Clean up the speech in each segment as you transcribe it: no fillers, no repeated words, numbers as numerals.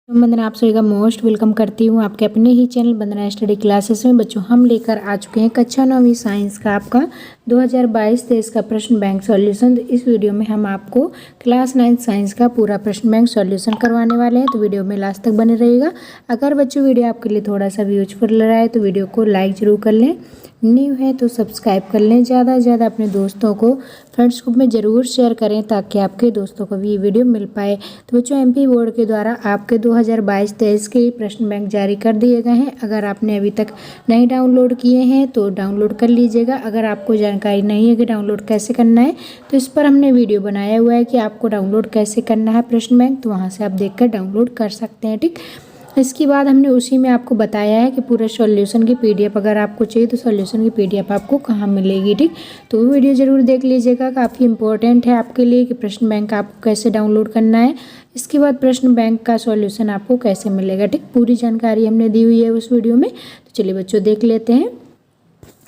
वंदना, आप सभी का मोस्ट वेलकम करती हूँ आपके अपने ही चैनल वंदना स्टडी क्लासेस में। बच्चों, हम लेकर आ चुके हैं कक्षा 9वीं साइंस का आपका 2022-23 का प्रश्न बैंक सॉल्यूशन। इस वीडियो में हम आपको क्लास 9 साइंस का पूरा प्रश्न बैंक सॉल्यूशन करवाने वाले हैं, तो वीडियो में लास्ट तक बने रहिएगा। अगर बच्चों वीडियो आपके लिए थोड़ा सा भी यूजफुल लग रहा है तो वीडियो को लाइक जरूर कर लें, न्यू है तो सब्सक्राइब कर लें, ज़्यादा से ज़्यादा अपने दोस्तों को फ्रेंड्स ग्रुप में ज़रूर शेयर करें ताकि आपके दोस्तों को भी ये वीडियो मिल पाए। तो बच्चों, एमपी बोर्ड के द्वारा आपके 2022-23 के प्रश्न बैंक जारी कर दिए गए हैं। अगर आपने अभी तक नहीं डाउनलोड किए हैं तो डाउनलोड कर लीजिएगा। अगर आपको जानकारी नहीं है कि डाउनलोड कैसे करना है तो इस पर हमने वीडियो बनाया हुआ है कि आपको डाउनलोड कैसे करना है प्रश्न बैंक, तो वहाँ से आप देख कर डाउनलोड कर सकते हैं। ठीक, इसके बाद हमने उसी में आपको बताया है कि पूरे सॉल्यूशन की पीडीएफ अगर आपको चाहिए तो सॉल्यूशन की पीडीएफ आपको कहाँ मिलेगी। ठीक, तो वो वीडियो ज़रूर देख लीजिएगा, काफ़ी इंपॉर्टेंट है आपके लिए कि प्रश्न बैंक आपको कैसे डाउनलोड करना है। इसके बाद प्रश्न बैंक का सॉल्यूशन आपको कैसे मिलेगा। ठीक, पूरी जानकारी हमने दी हुई है उस वीडियो में, तो चलिए बच्चों देख लेते हैं।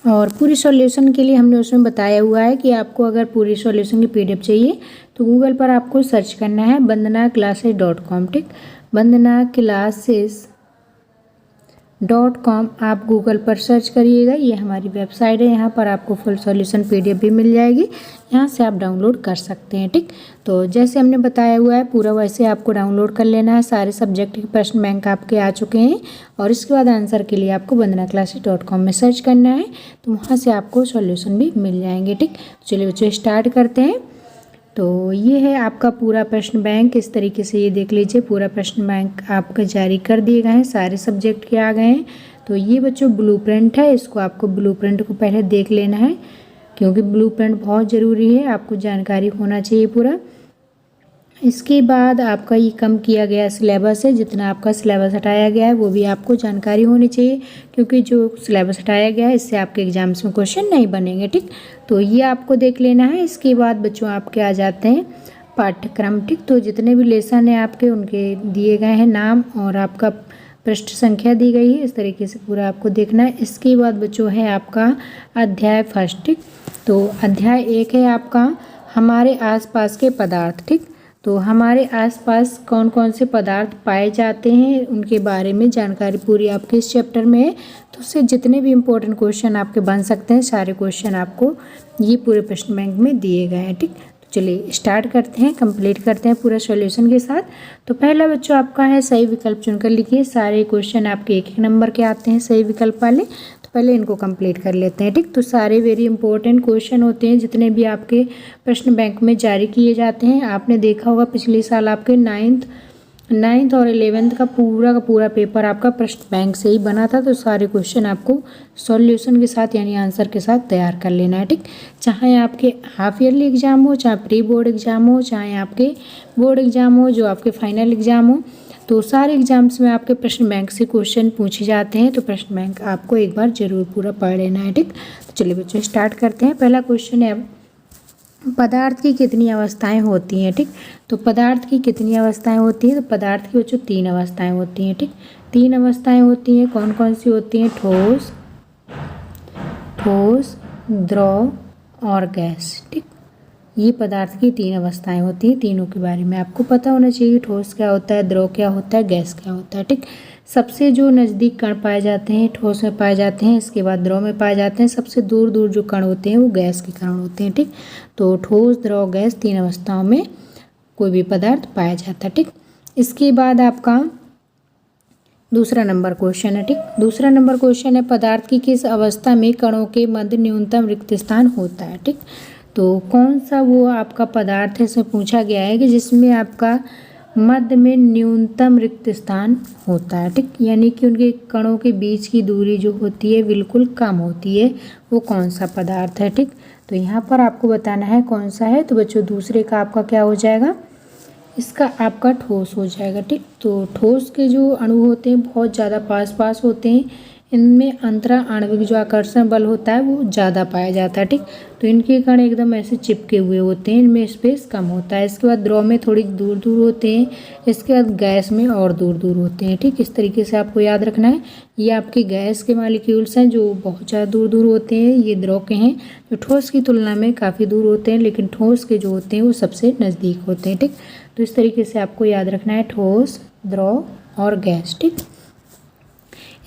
और पूरी सॉल्यूशन के लिए हमने उसमें बताया हुआ है कि आपको अगर पूरी सॉल्यूशन की पीडीएफ चाहिए तो गूगल पर आपको सर्च करना है वंदनाक्लासेस.com। ठीक, वंदनाक्लासेस.com आप गूगल पर सर्च करिएगा, ये हमारी वेबसाइट है। यहाँ पर आपको फुल सॉल्यूशन पीडीएफ भी मिल जाएगी, यहाँ से आप डाउनलोड कर सकते हैं। ठीक, तो जैसे हमने बताया हुआ है पूरा वैसे आपको डाउनलोड कर लेना है। सारे सब्जेक्ट के प्रश्न बैंक आपके आ चुके हैं और इसके बाद आंसर के लिए आपको वंदनाक्लासेस.com में सर्च करना है, तो वहाँ से आपको सॉल्यूशन भी मिल जाएंगे। ठीक, चलिए बच्चों स्टार्ट करते हैं। तो ये है आपका पूरा प्रश्न बैंक, इस तरीके से ये देख लीजिए पूरा प्रश्न बैंक आपका जारी कर दिए गए हैं, सारे सब्जेक्ट के आ गए हैं। तो ये बच्चों ब्लूप्रिंट है, इसको आपको ब्लूप्रिंट को पहले देख लेना है क्योंकि ब्लूप्रिंट बहुत ज़रूरी है, आपको जानकारी होना चाहिए पूरा। इसके बाद आपका ये कम किया गया सिलेबस है, जितना आपका सिलेबस हटाया गया है वो भी आपको जानकारी होनी चाहिए क्योंकि जो सिलेबस हटाया गया है इससे आपके एग्जाम्स में क्वेश्चन नहीं बनेंगे। ठीक, तो ये आपको देख लेना है। इसके बाद बच्चों आपके आ जाते हैं पाठ्यक्रम। ठीक, तो जितने भी लेसन हैं आपके उनके दिए गए हैं नाम और आपका पृष्ठ संख्या दी गई है, इस तरीके से पूरा आपको देखना है। इसके बाद बच्चों है आपका अध्याय फर्स्ट। ठीक, तो अध्याय 1 है आपका हमारे आसपास के पदार्थ। ठीक, तो हमारे आसपास कौन कौन से पदार्थ पाए जाते हैं उनके बारे में जानकारी पूरी आपके इस चैप्टर में है। तो उससे जितने भी इम्पोर्टेंट क्वेश्चन आपके बन सकते हैं सारे क्वेश्चन आपको ये पूरे प्रश्न बैंक में दिए गए हैं। ठीक, तो चलिए स्टार्ट करते हैं, कंप्लीट करते हैं पूरा सॉल्यूशन के साथ। तो पहला बच्चों आपका है सही विकल्प चुनकर लिखिए। सारे क्वेश्चन आपके 1-1 नंबर के आते हैं सही विकल्प वाले, तो पहले इनको कंप्लीट कर लेते हैं। ठीक, तो सारे वेरी इंपॉर्टेंट क्वेश्चन होते हैं जितने भी आपके प्रश्न बैंक में जारी किए जाते हैं। आपने देखा होगा पिछले साल आपके 9th और 11th का पूरा पेपर आपका प्रश्न बैंक से ही बना था, तो सारे क्वेश्चन आपको सॉल्यूशन के साथ यानी आंसर के साथ तैयार कर लेना है। ठीक, चाहे आपके हाफ ईयरली एग्जाम हो, चाहे प्री बोर्ड एग्जाम हो, चाहे आपके बोर्ड एग्जाम हो जो आपके फाइनल एग्जाम हो, तो सारे एग्जाम्स में आपके प्रश्न बैंक से क्वेश्चन पूछे जाते हैं, तो प्रश्न बैंक आपको एक बार जरूर पूरा पढ़ लेना है। ठीक, तो चलिए बच्चों स्टार्ट करते हैं। पहला क्वेश्चन है पदार्थ की कितनी अवस्थाएं होती हैं। ठीक, तो पदार्थ की कितनी अवस्थाएं होती हैं, तो पदार्थ की बच्चों 3 अवस्थाएं होती हैं। ठीक, 3 अवस्थाएं होती हैं, कौन कौन सी होती हैं? ठोस, द्रव और गैस। ठीक, ये पदार्थ की 3 अवस्थाएं होती हैं, तीनों के बारे में आपको पता होना चाहिए। ठोस क्या होता है, द्रव क्या होता है, गैस क्या होता है। ठीक, सबसे जो नज़दीक कण पाए जाते हैं ठोस में पाए जाते हैं, इसके बाद द्रव में पाए जाते हैं। सबसे दूर दूर जो कण होते हैं वो गैस के कण होते हैं। ठीक, तो ठोस, द्रव, गैस 3 अवस्थाओं में कोई भी पदार्थ पाया जाता है। ठीक, इसके बाद आपका दूसरा नंबर क्वेश्चन है। ठीक, दूसरा नंबर क्वेश्चन है पदार्थ की किस अवस्था में कणों के मध्य न्यूनतम रिक्त स्थान होता है। ठीक, तो कौन सा वो आपका पदार्थ है इसमें पूछा गया है कि जिसमें आपका मध्य में न्यूनतम रिक्त स्थान होता है। ठीक, यानी कि उनके कणों के बीच की दूरी जो होती है बिल्कुल कम होती है, वो कौन सा पदार्थ है। ठीक, तो यहाँ पर आपको बताना है कौन सा है। तो बच्चों दूसरे का आपका क्या हो जाएगा, इसका आपका ठोस हो जाएगा। ठीक, तो ठोस के जो अणु होते हैं बहुत ज़्यादा पास पास होते हैं, इनमें अंतरा आणविक जो आकर्षण बल होता है वो ज़्यादा पाया जाता है। ठीक, तो इनके कण एकदम ऐसे चिपके हुए होते हैं, इनमें स्पेस कम होता है। इसके बाद द्रव में थोड़ी दूर दूर होते हैं, इसके बाद गैस में और दूर दूर होते हैं। ठीक, इस तरीके से आपको याद रखना है। ये आपके गैस के मॉलिक्यूल्स हैं जो बहुत ज़्यादा दूर दूर होते हैं, ये द्रव के हैं जो ठोस की तुलना में काफ़ी दूर होते हैं, लेकिन ठोस के जो होते हैं वो सबसे नज़दीक होते हैं। ठीक, तो इस तरीके से आपको याद रखना है ठोस, द्रव और गैस। ठीक,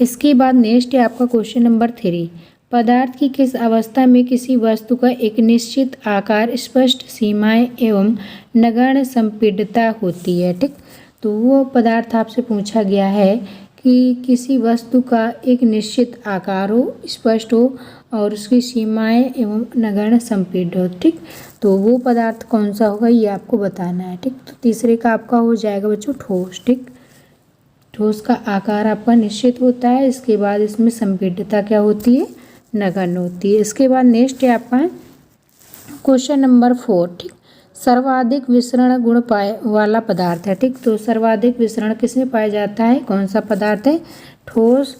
इसके बाद नेक्स्ट है आपका क्वेश्चन नंबर 3। पदार्थ की किस अवस्था में किसी वस्तु का एक निश्चित आकार, स्पष्ट सीमाएं एवं नगण्य संपीड्यता होती है। ठीक, तो वो पदार्थ आपसे पूछा गया है कि किसी वस्तु का एक निश्चित आकार हो, स्पष्ट हो और उसकी सीमाएं एवं नगण्य संपीड्य हो। ठीक, तो वो पदार्थ कौन सा होगा ये आपको बताना है। ठीक, तो तीसरे का आपका हो जाएगा बच्चों ठोस। ठीक, ठोस का आकार आपका निश्चित होता है, इसके बाद इसमें संपीड्यता क्या होती है, नगण्य होती है। इसके बाद नेक्स्ट है आपका क्वेश्चन नंबर 4। ठीक, सर्वाधिक विसरण गुण पाए वाला पदार्थ है। ठीक, तो सर्वाधिक विसरण किसमें पाया जाता है, कौन सा पदार्थ है, ठोस,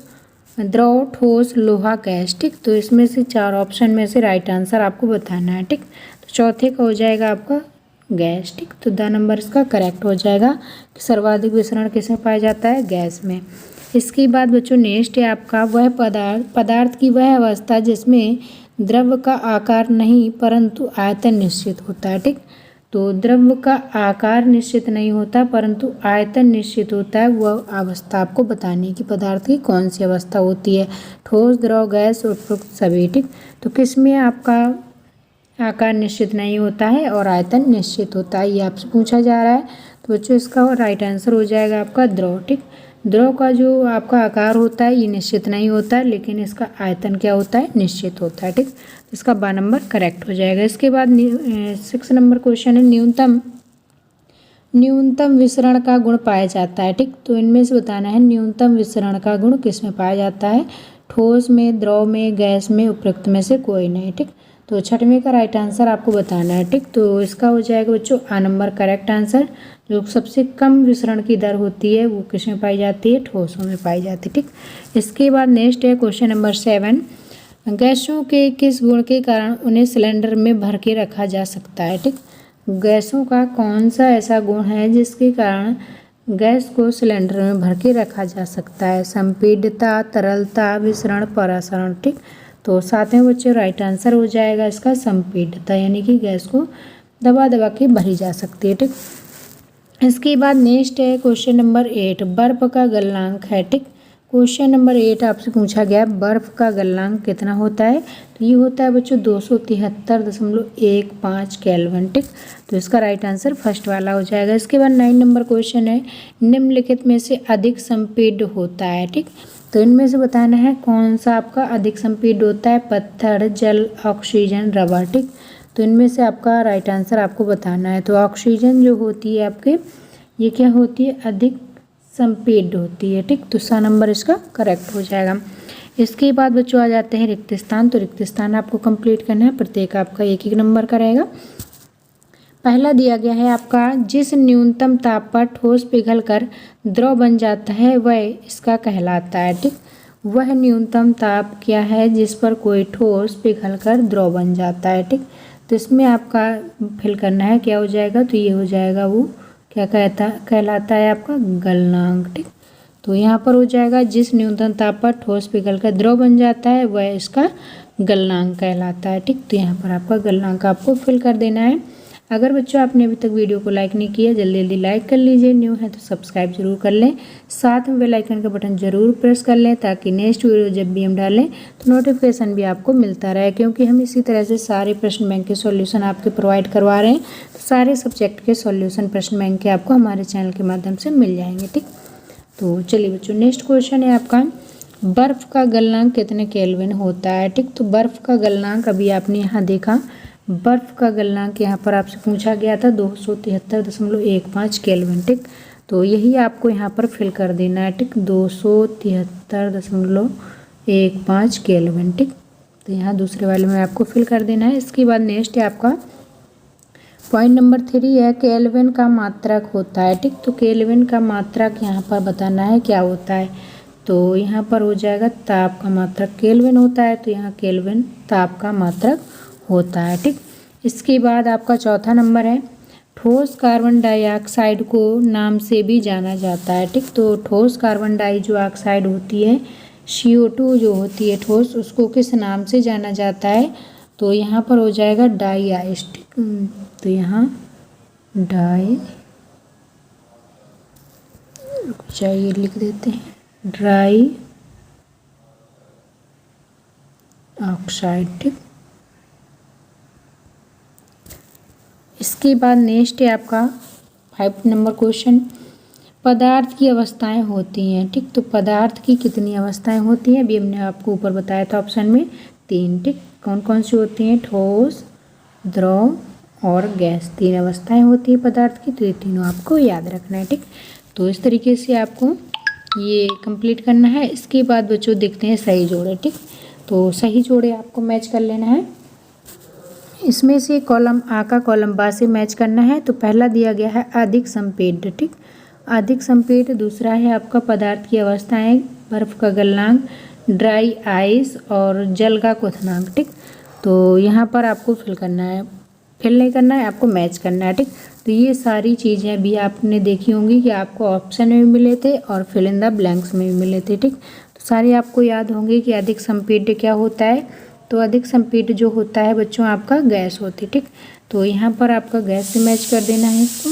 द्रव, ठोस, लोहा, गैस। ठीक, तो इसमें से 4 ऑप्शन में से राइट आंसर आपको बताना है। ठीक, तो चौथे का हो जाएगा आपका गैस। ठीक, तो 2 नंबर इसका करेक्ट हो जाएगा कि सर्वाधिक विसरण किसमें पाया जाता है, गैस में। इसके बाद बच्चों नेक्स्ट है आपका वह पदार्थ की वह अवस्था जिसमें द्रव का आकार नहीं परंतु आयतन निश्चित होता है। ठीक, तो द्रव का आकार निश्चित नहीं होता परंतु आयतन निश्चित होता है, वह अवस्था आपको बतानी है कि पदार्थ की कौन सी अवस्था होती है, ठोस, द्रव, गैस, उपरोक्त सभी। ठीक, तो किसमें आपका आकार निश्चित नहीं होता है और आयतन निश्चित होता है, ये आपसे पूछा जा रहा है। तो बच्चों इसका राइट आंसर हो जाएगा आपका द्रव। ठीक, द्रव का जो आपका आकार होता है ये निश्चित नहीं होता है, लेकिन इसका आयतन क्या होता है, निश्चित होता है। ठीक, इसका 2 नंबर करेक्ट हो जाएगा। इसके बाद 6 नंबर क्वेश्चन है न्यूनतम विसरण का गुण पाया जाता है। ठीक, तो इनमें से बताना है न्यूनतम विसरण का गुण किस में पाया जाता है, ठोस में, द्रव में, गैस में, उपरोक्त में से कोई नहीं। ठीक, तो 6वें का राइट आंसर आपको बताना है। ठीक, तो इसका हो जाएगा बच्चों आ नंबर करेक्ट आंसर। जो सबसे कम विसरण की दर होती है वो किस में पाई जाती है, ठोसों में पाई जाती है। ठीक, इसके बाद नेक्स्ट है क्वेश्चन नंबर 7। गैसों के किस गुण के कारण उन्हें सिलेंडर में भर के रखा जा सकता है। ठीक, गैसों का कौन सा ऐसा गुण है जिसके कारण गैस को सिलेंडर में भर के रखा जा सकता है, संपीड्यता, तरलता, विसरण, परासरण। ठीक, तो 7वें बच्चों राइट आंसर हो जाएगा इसका संपीड्यता, यानी कि गैस को दबा दबा के भरी जा सकती है। ठीक, इसके बाद नेक्स्ट है क्वेश्चन नंबर 8। बर्फ का गलनांक है। ठीक, क्वेश्चन नंबर 8 आपसे पूछा गया बर्फ का गलनांक कितना होता है, तो ये होता है बच्चों 273.15 केल्विन। ठीक, तो इसका राइट आंसर फर्स्ट वाला हो जाएगा। इसके बाद 9 नंबर क्वेश्चन है निम्नलिखित में से अधिक संपीड्य होता है। ठीक, तो इनमें से बताना है कौन सा आपका अधिक संपीड्य होता है, पत्थर, जल, ऑक्सीजन, रबर। ठीक, तो इनमें से आपका राइट आंसर आपको बताना है। तो ऑक्सीजन जो होती है आपके ये क्या होती है, अधिक संपीड्य होती है। ठीक, तो 6 नंबर इसका करेक्ट हो जाएगा। इसके बाद बच्चों आ जाते हैं रिक्त स्थान। तो रिक्त स्थान आपको कंप्लीट करना है, प्रत्येक आपका 1-1 नंबर का रहेगा। पहला दिया गया है आपका जिस न्यूनतम ताप पर ठोस पिघलकर द्रव बन जाता है वह इसका कहलाता है। ठीक, वह न्यूनतम ताप क्या है जिस पर कोई ठोस पिघलकर द्रव बन जाता है। ठीक, तो इसमें आपका फिल करना है क्या हो जाएगा, तो ये हो जाएगा वो क्या कहलाता है आपका गलनांक। ठीक, तो यहाँ पर हो जाएगा जिस न्यूनतम ताप पर ठोस पिघलकर द्रव बन जाता है वह इसका गलनांक कहलाता है। ठीक, तो यहाँ पर आपका गलनांक आपको फिल कर देना है। अगर बच्चों आपने अभी तक वीडियो को लाइक नहीं किया जल्दी जल्दी लाइक कर लीजिए, न्यू है तो सब्सक्राइब जरूर कर लें, साथ में बेल आइकन का बटन जरूर प्रेस कर लें ताकि नेक्स्ट वीडियो जब भी हम डालें तो नोटिफिकेशन भी आपको मिलता रहे, क्योंकि हम इसी तरह से सारे प्रश्न बैंक के सॉल्यूशन आपके प्रोवाइड करवा रहे हैं। तो सारे सब्जेक्ट के सॉल्यूशन प्रश्न बैंक के आपको हमारे चैनल के माध्यम से मिल जाएंगे। ठीक, तो चलिए बच्चों नेक्स्ट क्वेश्चन है आपका बर्फ़ का गलनांक कितने केल्विन होता है। ठीक, तो बर्फ़ का गलनांक अभी आपने यहाँ देखा, बर्फ़ का गलनांक यहाँ पर आपसे पूछा गया था 273.15 केल्विन। ठीक, तो यही आपको यहाँ पर फिल कर देना है। ठीक, 273.15 केल्विन। ठीक, तो यहाँ दूसरे वाले में आपको फिल कर देना है। इसके बाद नेक्स्ट है आपका पॉइंट नंबर 3 है केल्विन का मात्रक होता है। ठीक, तो केल्विन का मात्रक यहाँ पर बताना है क्या होता है, तो यहाँ पर हो जाएगा ताप का मात्रक केल्विन होता है, तो यहाँ केल्विन ताप का मात्रक होता है। ठीक, इसके बाद आपका चौथा नंबर है ठोस कार्बन डाइऑक्साइड को नाम से भी जाना जाता है। ठीक, तो ठोस कार्बन डाई जो ऑक्साइड होती है CO2 जो होती है ठोस, उसको किस नाम से जाना जाता है, तो यहाँ पर हो जाएगा डाई आइस। तो यहाँ डाई चाहिए लिख देते हैं ड्राई ऑक्साइड। ठीक, इसके बाद नेक्स्ट है आपका 5 नंबर क्वेश्चन, पदार्थ की अवस्थाएं होती हैं। ठीक, तो पदार्थ की कितनी अवस्थाएं होती हैं, अभी हमने आपको ऊपर बताया था ऑप्शन में 3। ठीक, कौन कौन सी होती हैं, ठोस, द्रव और गैस, 3 अवस्थाएं होती हैं पदार्थ की। तो ये तीनों आपको याद रखना है। ठीक, तो इस तरीके से आपको ये कंप्लीट करना है। इसके बाद बच्चों देखते हैं सही जोड़े। ठीक, तो सही जोड़े आपको मैच कर लेना है। इसमें से कॉलम आ का कॉलम बा से मैच करना है। तो पहला दिया गया है अधिक संपीड्य। ठीक, अधिक संपीड्य। दूसरा है आपका पदार्थ की अवस्थाएं, बर्फ का गलनांक, ड्राई आइस और जल का क्वथनांक। ठीक, तो यहाँ पर आपको फिल करना है, फिल नहीं करना है, आपको मैच करना है। ठीक, तो ये सारी चीज़ें भी आपने देखी होंगी कि आपको ऑप्शन में भी मिले थे और फिल इन द ब्लैंक्स में भी मिले थे। ठीक, तो सारे आपको याद होंगे कि अधिक संपीड्य क्या होता है। तो अधिक संपीड्य जो होता है बच्चों आपका गैस होती है। ठीक, तो यहाँ पर आपका गैस से मैच कर देना है इसको।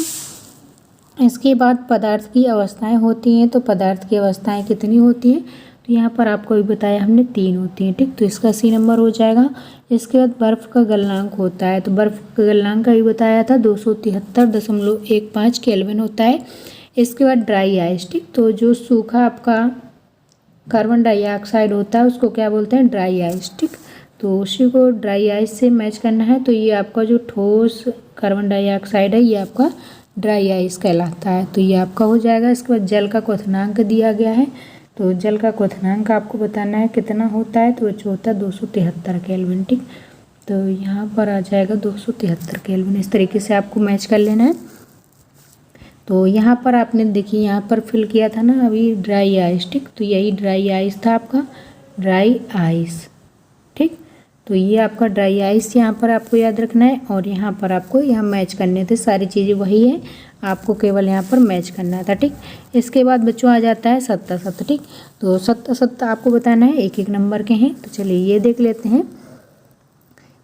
इसके बाद पदार्थ की अवस्थाएं होती हैं। तो पदार्थ की अवस्थाएं कितनी होती हैं, तो यहाँ पर आपको भी बताया हमने 3 होती हैं। ठीक, तो इसका C नंबर हो जाएगा। इसके बाद बर्फ़ का गलनांक होता है। तो बर्फ़ का गलनांक का भी बताया था 273.15 केल्विन होता है। इसके बाद ड्राई आइस। ठीक, तो जो सूखा आपका कार्बन डाइऑक्साइड होता है उसको क्या बोलते हैं, ड्राई आइस। ठीक, तो उसी को ड्राई आइस से मैच करना है। तो ये आपका जो ठोस कार्बन डाइऑक्साइड है ये आपका ड्राई आइस कहलाता है। तो ये आपका हो जाएगा। इसके बाद जल का क्वथनांक दिया गया है। तो जल का क्वथनांक आपको बताना है कितना होता है, तो जो होता है 273 केल्विन। ठीक, तो यहाँ पर आ जाएगा 273 केल्विन। इस तरीके से आपको मैच कर लेना है। तो यहाँ पर आपने देखिए यहाँ पर फिल किया था ना अभी ड्राई आइस। ठीक, तो यही ड्राई आइस था आपका ड्राई आइस। ठीक, तो ये आपका ड्राई आइस यहाँ पर आपको याद रखना है और यहाँ पर आपको यहाँ मैच करने थे, सारी चीज़ें वही है, आपको केवल यहाँ पर मैच करना था। ठीक, इसके बाद बच्चों आ जाता है सत्ता सत्ता। ठीक, तो सत्ता सत्ता आपको बताना है, एक एक नंबर के हैं। तो चलिए ये देख लेते हैं।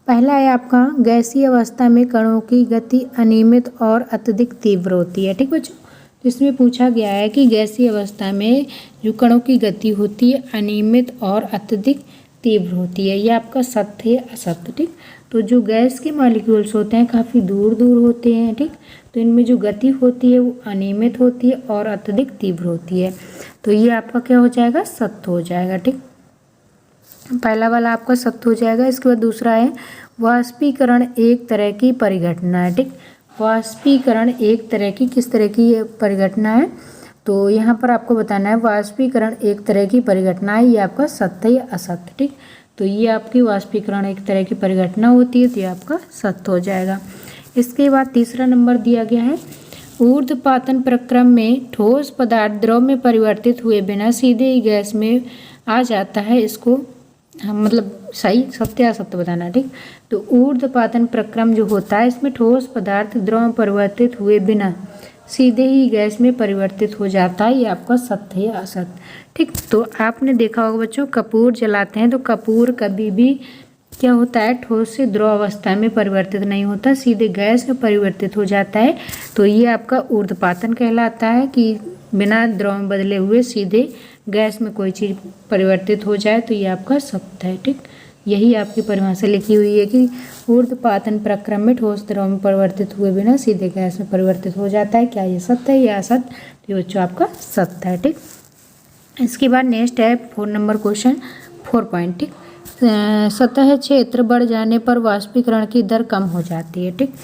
पहला है आपका गैसीय अवस्था में कणों की गति अनियमित और अत्यधिक तीव्र होती है। ठीक बच्चों, तो इसमें पूछा गया है कि गैसीय अवस्था में जो कणों की गति होती है अनियमित और अत्यधिक तीव्र होती है। ये आपका सत्य है असत्य। ठीक, तो जो गैस के मॉलिक्यूल्स होते हैं काफ़ी दूर दूर होते हैं। ठीक, तो इनमें जो गति होती है वो अनियमित होती है और अत्यधिक तीव्र होती है। तो ये आपका क्या हो जाएगा, सत्य हो जाएगा। ठीक, पहला वाला आपका सत्य हो जाएगा। इसके बाद दूसरा है वाष्पीकरण एक तरह की परिघटना है। ठीक, वाष्पीकरण एक तरह की किस तरह की परिघटना है, तो यहाँ पर आपको बताना है वाष्पीकरण एक तरह की परिघटना है। ये आपका सत्य या असत्य। ठीक, तो ये आपकी वाष्पीकरण एक तरह की परिघटना होती है, तो ये आपका सत्य हो जाएगा। इसके बाद तीसरा नंबर दिया गया है ऊर्ध्वपातन प्रक्रम में ठोस पदार्थ द्रव में परिवर्तित हुए बिना सीधे ही गैस में आ जाता है। इसको मतलब सही सत्य असत्य बताना है। ठीक, तो ऊर्ध्वपातन प्रक्रम जो होता है इसमें ठोस पदार्थ द्रव में परिवर्तित हुए बिना सीधे ही गैस में परिवर्तित हो जाता है। ये आपका सत्य या असत्य। ठीक, तो आपने देखा होगा बच्चों कपूर जलाते हैं तो कपूर कभी भी क्या होता है, ठोस से द्रव अवस्था में परिवर्तित नहीं होता, सीधे गैस में परिवर्तित हो जाता है। तो ये आपका ऊर्ध्वपातन कहलाता है कि बिना द्रव में बदले हुए सीधे गैस में कोई चीज़ परिवर्तित हो जाए, तो ये आपका सत्य है। ठीक, यही आपकी परिभाषा लिखी हुई है कि ऊर्ध्वपातन प्रक्रम में ठोस द्रव में परिवर्तित हुए बिना सीधे गैस में परिवर्तित हो जाता है। क्या ये सत्य है या असत्य, तो ये बच्चों आपका सत्य है। ठीक, इसके बाद नेक्स्ट है 4 नंबर क्वेश्चन 4 पॉइंट। ठीक, सतह क्षेत्र बढ़ जाने पर वाष्पीकरण की दर कम हो जाती है। ठीक,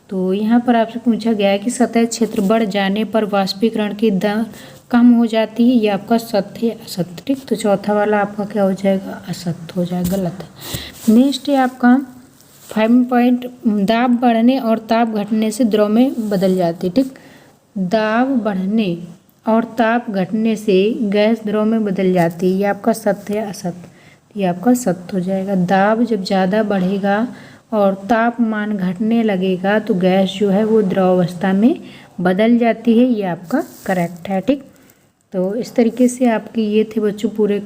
तो यहाँ पर आपसे पूछा गया है कि सतह क्षेत्र बढ़ जाने पर वाष्पीकरण की दर कम हो जाती है। ये आपका सत्य है असत्य। ठीक, तो चौथा वाला आपका क्या हो जाएगा, असत्य हो जाएगा, गलत है। नेक्स्ट है आपका 5 पॉइंट दाब बढ़ने और ताप घटने से द्रव में बदल जाती है। ठीक, दाब बढ़ने और ताप घटने से गैस द्रव में बदल जाती है। ये आपका सत्य है असत्य, ये आपका सत्य हो जाएगा। दाब जब ज़्यादा बढ़ेगा और तापमान घटने लगेगा तो गैस जो है वो द्रव अवस्था में बदल जाती है। ये आपका करेक्ट है। ठीक, तो इस तरीके से आपके ये थे बच्चों पूरे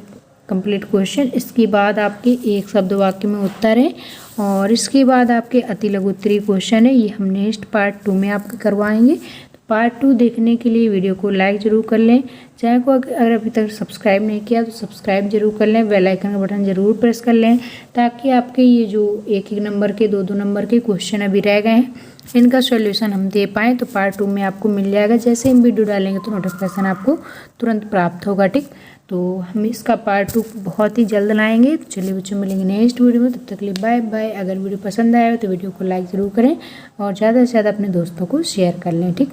कंप्लीट क्वेश्चन। इसके बाद आपके एक शब्द वाक्य में उत्तर है और इसके बाद आपके अति लघु उत्तरीय क्वेश्चन है, ये हम नेक्स्ट पार्ट 2 में आपके करवाएंगे। तो पार्ट 2 देखने के लिए वीडियो को लाइक ज़रूर कर लें। चैनल को अगर अभी तक सब्सक्राइब नहीं किया तो सब्सक्राइब जरूर कर लें, बेल आइकन का बटन ज़रूर प्रेस कर लें, ताकि आपके ये जो एक नंबर के दो नंबर के क्वेश्चन अभी रह गए हैं इनका सॉल्यूशन हम दे पाएँ तो पार्ट 2 में आपको मिल जाएगा। जैसे हम वीडियो डालेंगे तो नोटिफिकेशन आपको तुरंत प्राप्त होगा। ठीक, तो हम इसका पार्ट 2 बहुत ही जल्द लाएंगे। तो चलिए बच्चों, मिलेंगे नेक्स्ट वीडियो में, तब तक के लिए बाय बाय। अगर वीडियो पसंद आया हो तो वीडियो को लाइक ज़रूर करें और ज़्यादा से ज़्यादा अपने दोस्तों को शेयर कर लें। ठीक।